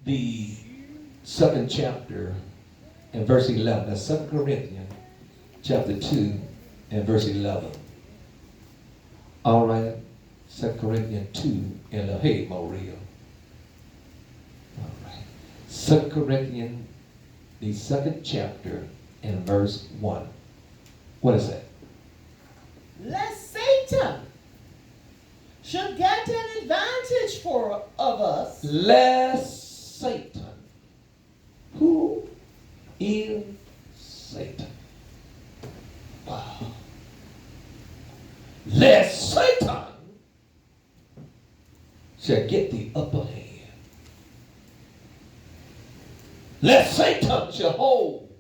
the second chapter and verse 11. That's 2 Corinthians chapter 2 and verse 11. All right. 2 Corinthians 2 and 11. Hey, Maria. All right. 2 Corinthians, the second chapter and verse 1. What is that? Lest Satan should get an advantage of us. Lest Satan. Who is Satan? Wow. Lest Satan shall get the upper hand. Lest Satan shall hold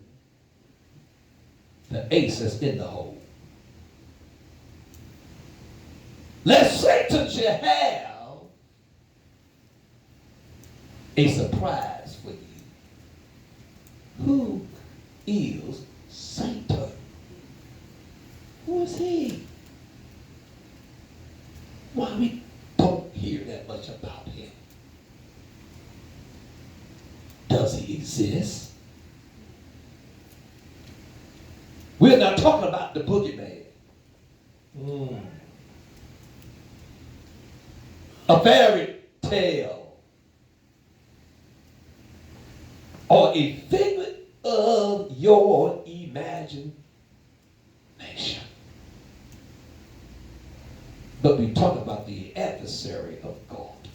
the ace that's in the hole. Lest Satan shall have a surprise for you. Who is Satan? Who is he? Why we don't hear that much about him? Does he exist? We're not talking about the boogeyman. A fairy tale or a figment of your imagination. But we talk about the adversary of God.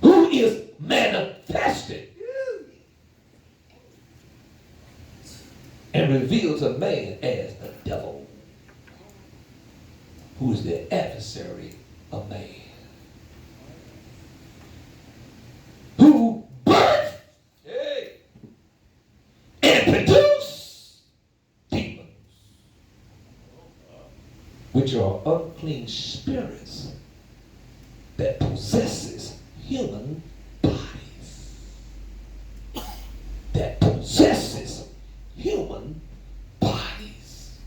Who is manifested and revealed to man as the devil, who is the adversary of man, who birthed and produced demons, which are unclean spirits that possesses human bodies. That possesses human bodies.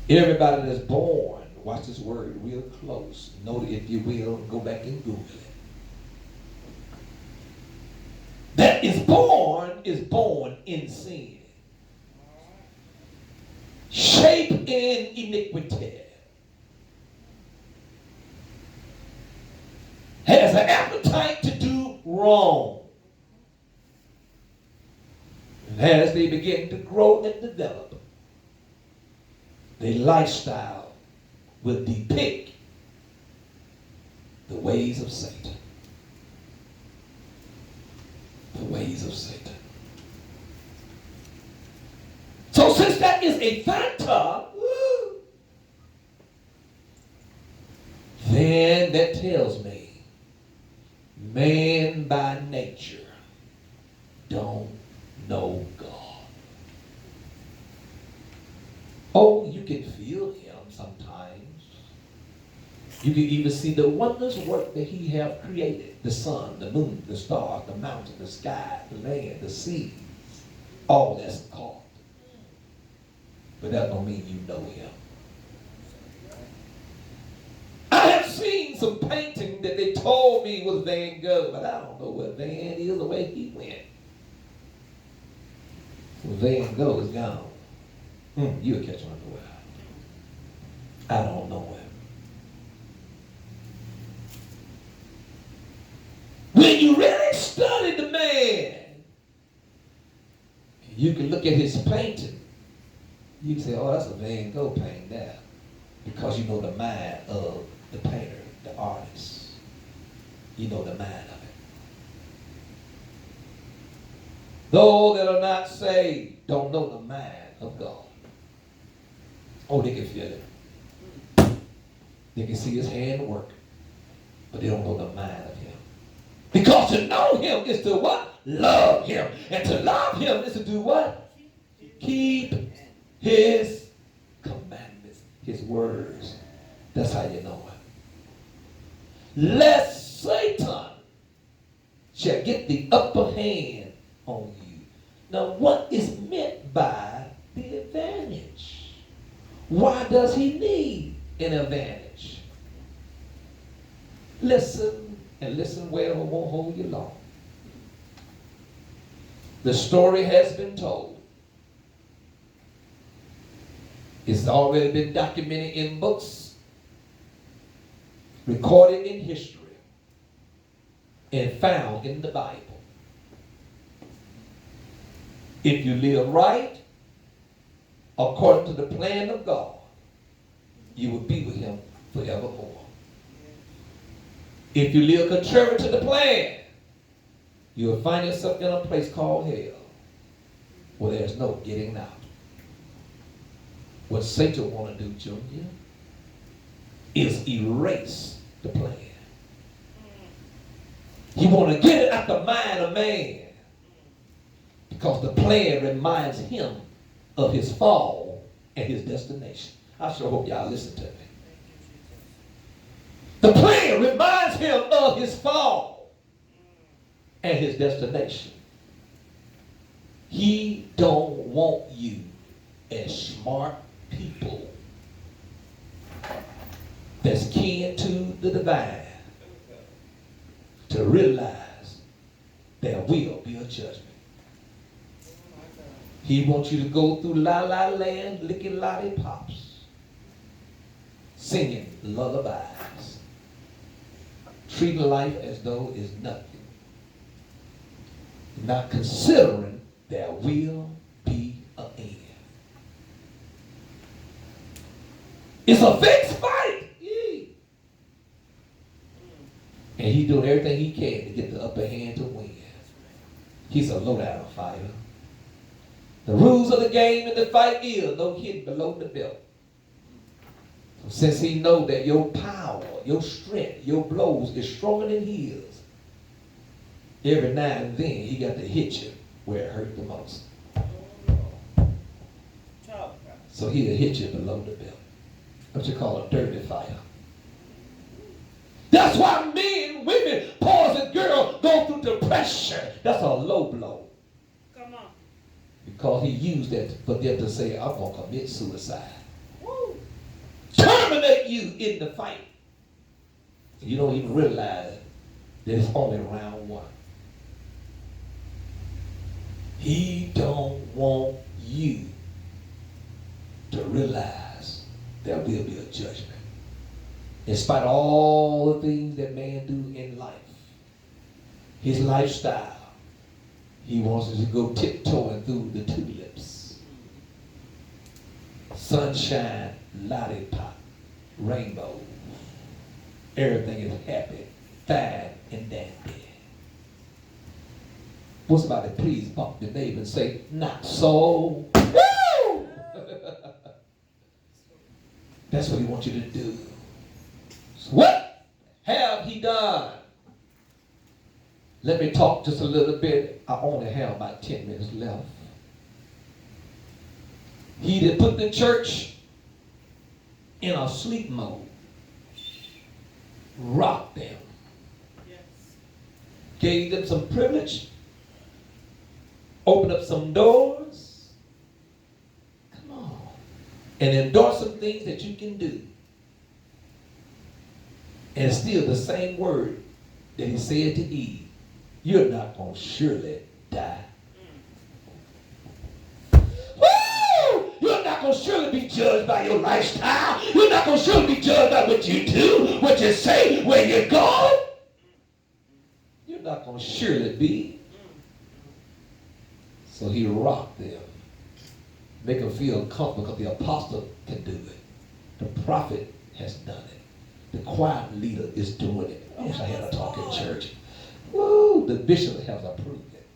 Everybody that's born, watch this word real close. Note it, if you will, go back and Google it. That is born in sin. Shaped in iniquity. Has an appetite to do wrong. And as they begin to grow and develop, their lifestyle will depict the ways of Satan. The ways of Satan. So since that is a factor, then that tells me man by nature don't know God. Oh, you can feel him sometimes. You can even see the wondrous work that he have created. The sun, the moon, the stars, the mountain, the sky, the land, the seas. All that's called. But that don't mean you know him. I have seen some painting that they told me was Van Gogh, but I don't know what Van is or where he went. Well, Van Gogh is gone. You'll catch on the way. I don't know him. When you really study the man, you can look at his painting. You can say, oh, that's a Van Gogh painting there. Because you know the mind of the painter, the artist. You know the mind of it. Those that are not saved don't know the mind of God. Oh, they can feel it. They can see his hand work. But they don't know the mind of him. Because to know him is to what? Love him. And to love him is to do what? Keep his commandments, his words. That's how you know it. Lest Satan shall get the upper hand on you. Now, what is meant by the advantage? Why does he need an advantage? Listen, and listen well, it won't hold you long. The story has been told. It's already been documented in books, recorded in history, and found in the Bible. If you live right, according to the plan of God, you will be with him forevermore. If you live contrary to the plan, you will find yourself in a place called hell, where there's no getting out. What Satan want to do, Junior, is erase the plan. He want to get it out the mind of man, because the plan reminds him of his fall and his destination. I sure hope y'all listen to me. The plan reminds him of his fall and his destination. He don't want you, as smart people that's keen to the divine, to realize there will be a judgment. He wants you to go through la-la land, licking lollipops, singing lullabies, treating life as though it's nothing, not considering there will be an end. It's a fixed fight. And he's doing everything he can to get the upper hand to win. He's a low-down fighter. The rules of the game in the fight is no hitting below the belt. So since he knows that your power, your strength, your blows is stronger than his, every now and then he got to hit you where it hurt the most. So he'll hit you below the belt. What you call a dirty fighter. That's why men, women, boys and girls go through depression. That's a low blow. Come on. Because he used that for them to say, I'm going to commit suicide. Woo. Terminate you in the fight. You don't even realize that it's only round one. He don't want you to realize there will be a judgment. In spite of all the things that man do in life, his lifestyle, he wants us to go tiptoeing through the tulips. Sunshine, lollipop, rainbow. Everything is happy, fine, and dandy. Will somebody please bump your neighbor and say, not so. Woo! That's what he wants you to do. So what have he done? Let me talk just a little bit. I only have about 10 minutes left. He did put the church in a sleep mode. Rocked them. Yes. Gave them some privilege. Opened up some doors. Come on. And endorse some things that you can do. And still the same word that he said to Eve. You're not going to surely die. Woo! You're not going to surely be judged by your lifestyle. You're not going to surely be judged by what you do, what you say, where you go. You're not going to surely be. So he rocked them. Make them feel comfortable because the apostle can do it. The prophet has done it. The choir leader is doing it. I wish I had a talk in church. Woo! The bishop has approved it.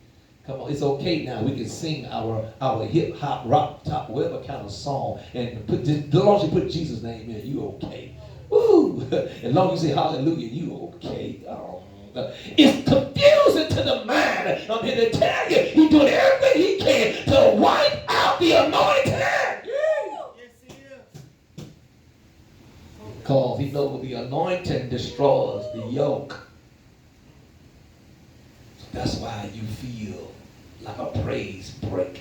Come on, it's okay now. We can sing our hip hop, rock, top, whatever kind of song, and as long as you put Jesus' name in, you okay. Woo! As long as you say hallelujah, you okay. It's confusing to the mind. I'm here to tell you, he's doing everything he can to wipe out the anointing. Because he knows the anointing destroys the yoke. So that's why you feel like a praise break.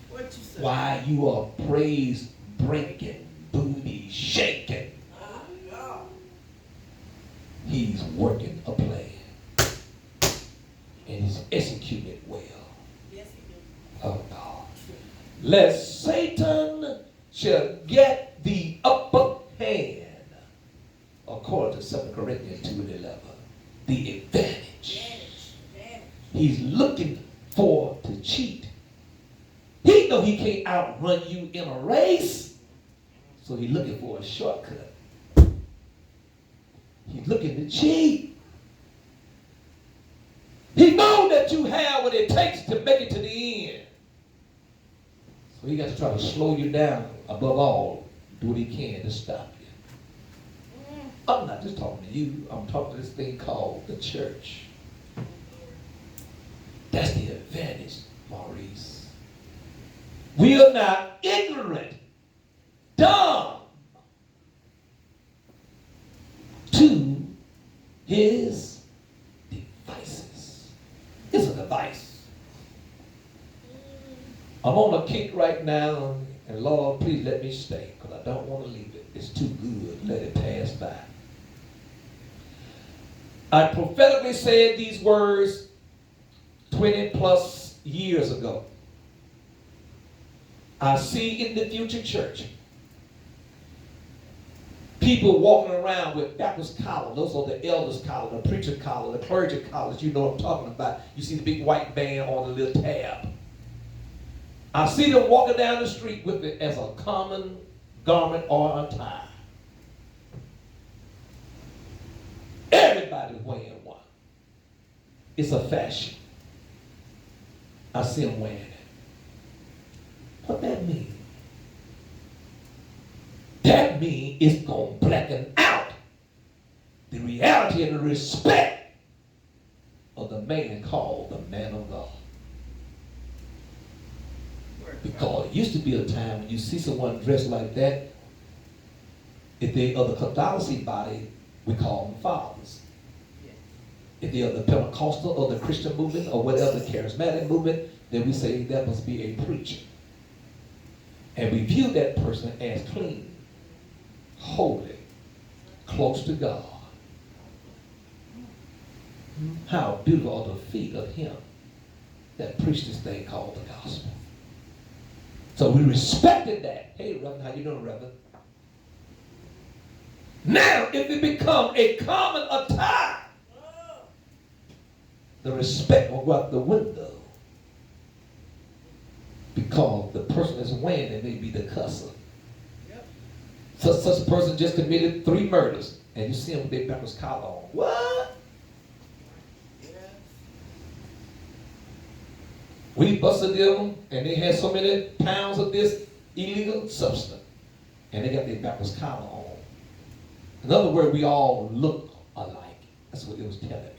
What you say? Why you are praise breaking, booty shaking. lest Satan shall get the upper hand, according to 2 Corinthians 2:11. The advantage. He's looking for to cheat. He know he can't outrun you in a race, so he's looking for a shortcut. He's looking to cheat. He knows that you have what it takes to make it to the end. So he got to try to slow you down. Above all, do what he can to stop you. I'm not just talking to you. I'm talking to this thing called the church. That's the advantage, Maurice. We are not ignorant, dumb to his devices. It's a device. I'm on a kick right now, and Lord, please let me stay, because I don't want to leave it. It's too good. Let it pass by. I prophetically said these words 20 plus years ago. I see in the future church people walking around with backwards collars. Those are the elders' collar, the preacher collar, the clergy collars. You know what I'm talking about. You see the big white band on the little tab. I see them walking down the street with it as a common garment or attire. Everybody's wearing one. It's a fashion. I see them wearing it. What that mean? That means it's going to blacken out the reality and the respect of the man called the man of God. Because it used to be a time when you see someone dressed like that, if they are the Catholic body, we call them fathers. If they are the Pentecostal or the Christian movement or whatever, the charismatic movement, then we say that must be a preacher. And we view that person as clean, holy, close to God. How beautiful are the feet of him that preached this thing called the gospel. So we respected that. Hey, Reverend, how you doing, Reverend? Now, if it become a common attire, the respect will go out the window. Because the person that's wearing it may be the cusser. Yep. Such a person just committed 3 murders, and you see them with their backwards collar on. What? Yeah. We busted them, and they had so many pounds of this illegal substance, and they got their backwards collar on. In other words, we all look alike. That's what it was telling me.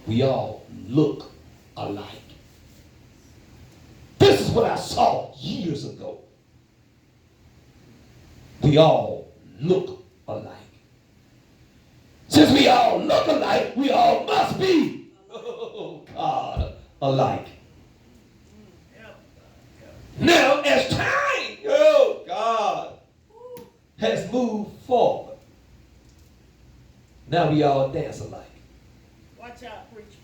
We all look alike. This is what I saw years ago. We all look alike. Since we all look alike, we all must be, oh God, alike. Now, as time, oh God, has moved forward, now we all dance alike. Watch out, preacher.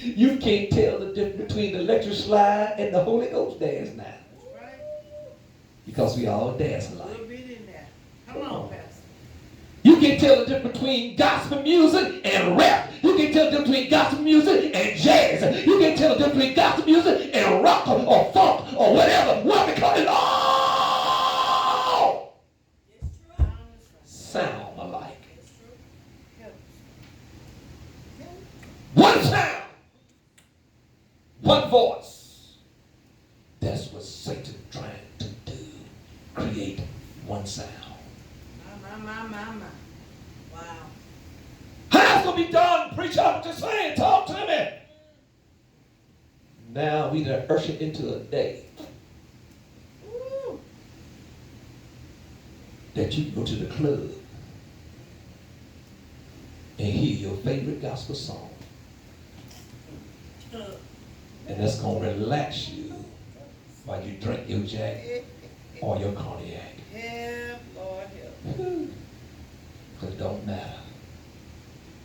You can't tell the difference between the electric slide and the Holy Ghost dance now. That's right. Because we all dance A alike. little bit in there. Come on, Pastor. You can't tell the difference between gospel music and rap. You can't tell the difference between gospel music and jazz. You can't tell the difference between gospel music and rock or funk or whatever. What we call it all sound alike. One sound, one voice. That's what Satan's trying to do. Create one sound. My. Wow. How's going to be done? Preach up to saying, talk to me. Now we done ushered into a day that you can go to the club and hear your favorite gospel song. And that's going to relax you while you drink your Jack or your cognac. Help, Lord, help. Because it don't matter.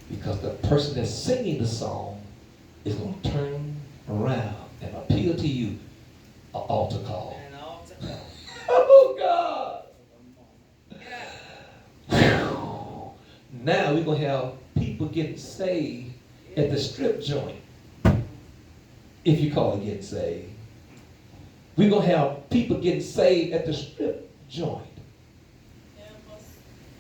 Because the person that's singing the song is going to turn around and appeal to you an altar call. And all to God. Oh, God. Yeah. Now we're going to have people getting saved at the strip joint, if you call it getting saved. We're going to have people getting saved at the strip joint.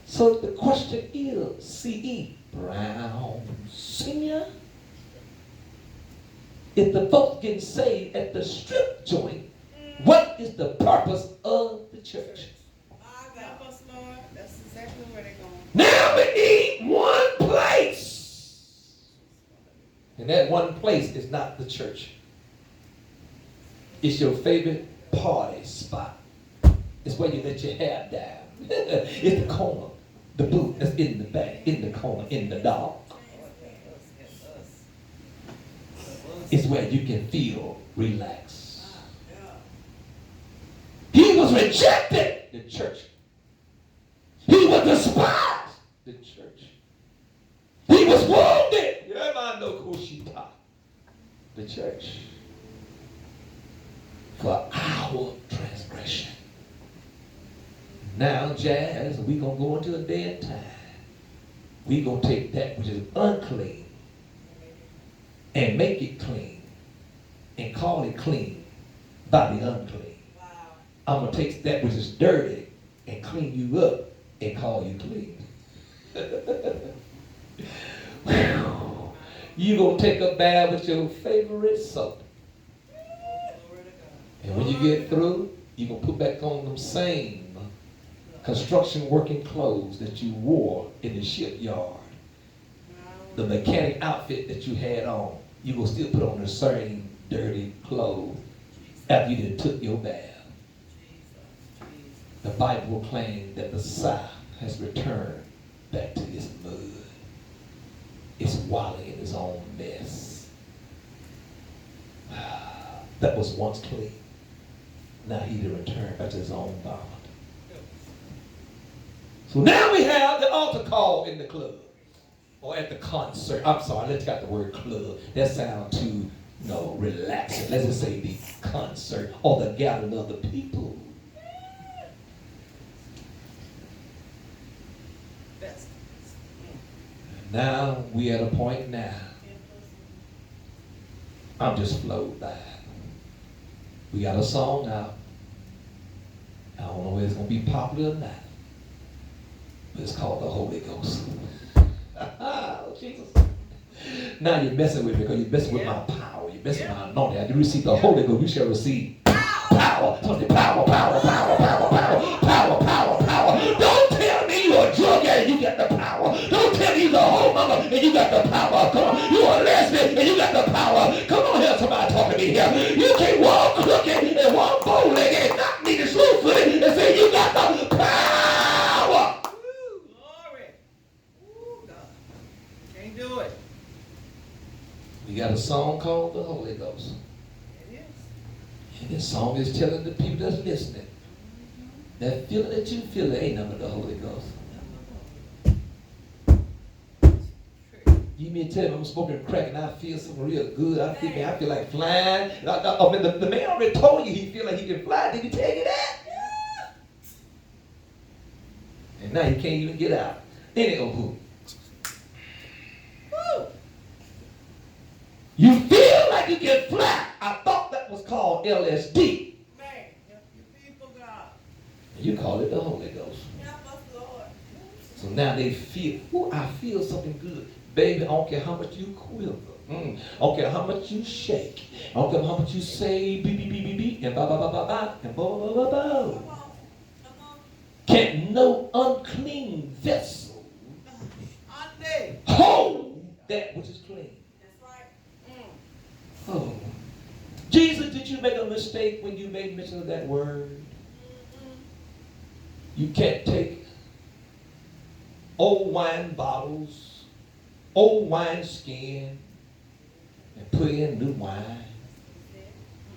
So the question is, C.E.Brown Sr., if the folks getting saved at the strip joint, what is the purpose of the church? Help us, Lord. That's exactly where they're going. Now we need one place. And that one place is not the church. It's your favorite party spot. It's where you let your hair down. It's the corner. The booth that's in the back, in the corner, in the dark. It's where you can feel relaxed. He was rejected, the church. He was despised, the church. He was wounded, the church, for our transgression. Now, Jazz, we're going to go into a day and time. We're going to take that which is unclean and make it clean and call it clean by the unclean. Wow. I'm going to take that which is dirty and clean you up and call you clean. You're going to take a bath with your favorite soap. And when you get through, you're going to put back on them same construction working clothes that you wore in the shipyard. The mechanic outfit that you had on, you will still put on the same dirty clothes after you done took your bath. The Bible claims that the South has returned back to its mud. It's wallowing in its own mess. That was once clean. Now he to return back to his own bond. So now we have the altar call in the club. Or at the concert. I'm sorry, let's got the word club. That sounds too, relaxing. Let's just say the concert or the gathering of the people. Now we at a point now. I'm just flowed by. We got a song out. I don't know whether it's going to be popular or not. But it's called the Holy Ghost. Oh, Jesus. Now you're messing with me because you're messing with my power. You're messing with my anointing. As you receive the Holy Ghost, you shall receive power. Something power. Don't tell me you're a drug addict and you got the power. Don't tell me you're a homeowner and you got the power. Come on, you're a lesbian and you got the power. Come on here, somebody talking to me here. You can't walk crooked and walk bow-legged and not need a slow-footed and say you got the power. Glory. Ooh, God. Can't do it. We got a song called the Holy Ghost. It is. And this song is telling the people that's listening, that feeling that you feel, there ain't nothing but the Holy Ghost. You mean tell me I'm smoking crack and I feel something real good. I feel like flying. The man already told you he feel like he can fly. Did he tell you that? And now you can't even get out. Anywho. You feel like you can fly. I thought that was called LSD. Man, help your people, God. And you call it the Holy Ghost. Help us, Lord. So now they feel, I feel something good. Baby, I don't care how much you quiver. I don't care how much you shake. I don't care how much you say beep, beep, beep, beep, beep, and ba, ba, ba, ba, ba, and ba, ba, ba, ba, ba. Come on. Can no unclean vessel Ande. hold that which is clean? That's right. Oh. Jesus, did you make a mistake when you made mention of that word? You can't take old wine bottles, old wine skin, and put in new wine.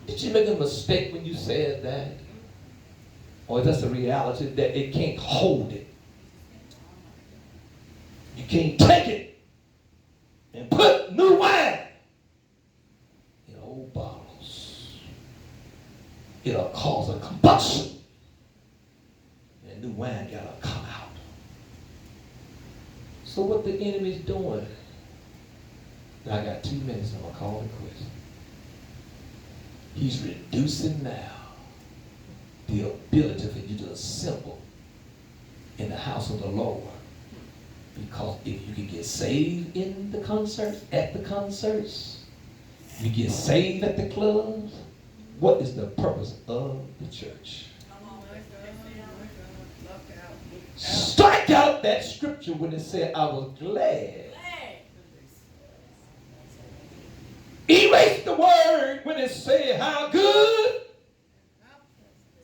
Did you make a mistake when you said that? Or is that the reality that it can't hold it? You can't take it and put new wine in old bottles. It'll cause a combustion. And new wine gotta come out. So what the enemy's doing, and I got 2 minutes, I'm gonna call it quits. He's reducing now the ability for you to assemble in the house of the Lord. Because if you can get saved in the concerts, at the concerts, you get saved at the clubs, what is the purpose of the church? Strike out that scripture when it said, I was glad. Erase the word when it said, how good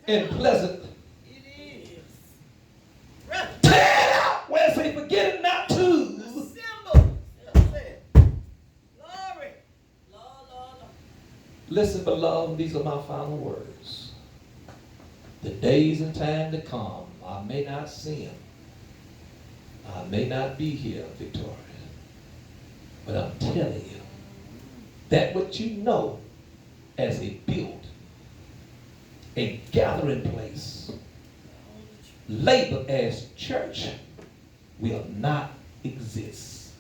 and pleasant. It is. Tear it out where it says, forget it not to. Assemble. Glory. Lord. Listen, beloved, these are my final words. The days and time to come, I may not see them. I may not be here victorious. But I'm telling you, that what you know as a build, a gathering place, labeled as church, will not exist.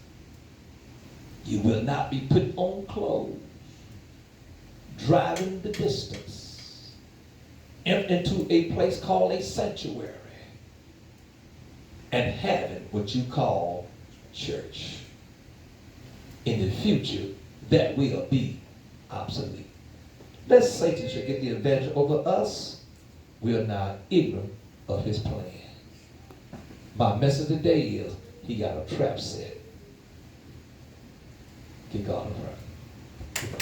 You will not be put on clothes, driving the distance, into a place called a sanctuary, and having what you call church. In the future, that will be obsolete. Lest Satan should get the advantage over us, we are not ignorant of his plan. My message today is, he got a trap set. Give God a prayer.